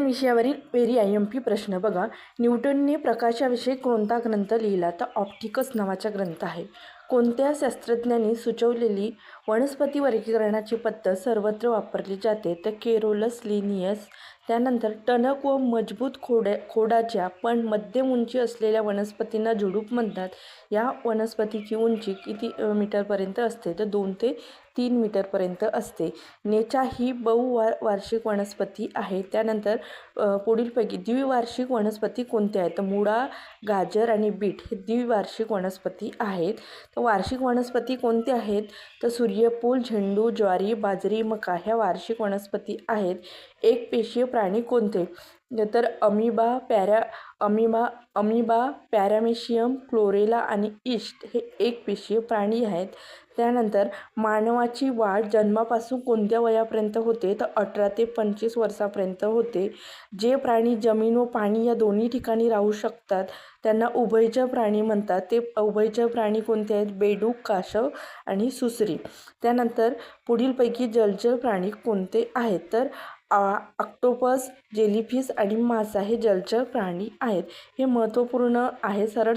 विषयावरील very IMP प्रश्न बघा. न्यूटनने प्रकाशाविषयी कोणता ग्रंथ लिहिला? तर ऑप्टिकस नावाचा ग्रंथ आहे. कोणत्या शास्त्रज्ञांनी सुचवलेली वनस्पती वर्गीकरणाची पद्धत सर्वत्र वापरली जाते? तर केरोलस लिनियस. त्यानंतर टणक व मजबूत खोडाच्या पण मध्यम उंची असलेल्या वनस्पतींना झुडूप म्हणतात. या वनस्पतीची उंची किती मीटरपर्यंत असते? तर 2 ते 3 मीटरपर्यंत असते. नेचा ही बहुवार्षिक वनस्पती आहे. त्यानंतर पुढीलपैकी द्विवार्षिक वनस्पती कोणत्या आहेत? तर मुळा, गाजर आणि बीट हे द्विवार्षिक वनस्पती आहेत. तर वार्षिक वनस्पती कोणत्या आहेत? तर सूर्यफूल, झेंडू, ज्वारी, बाजरी, मका ह्या वार्षिक वनस्पती आहेत. एकपेशीय प्राणी कोणते? तर अमिबा, पॅरामेशियम, क्लोरेला आणि ईस्ट हे एकपेशीय प्राणी आहेत. त्यानंतर मानवाची वाढ जन्मापासून कोणत्या वयापर्यंत होते? तर 18 ते 25 वर्षापर्यंत होते. जे प्राणी जमीन व पाणी या दोन्ही ठिकाणी राहू शकतात त्यांना उभयचर प्राणी म्हणतात. ते उभयचर प्राणी कोणते आहेत? बेडूक, कासव आणि सुसरी. त्यानंतर पुढीलपैकी जलचर प्राणी कोणते आहेत? तर ऑक्टोपस, जेलीफिश आणि मासा हे जलचर प्राणी आहेत. हे महत्त्वपूर्ण आहे. सरळ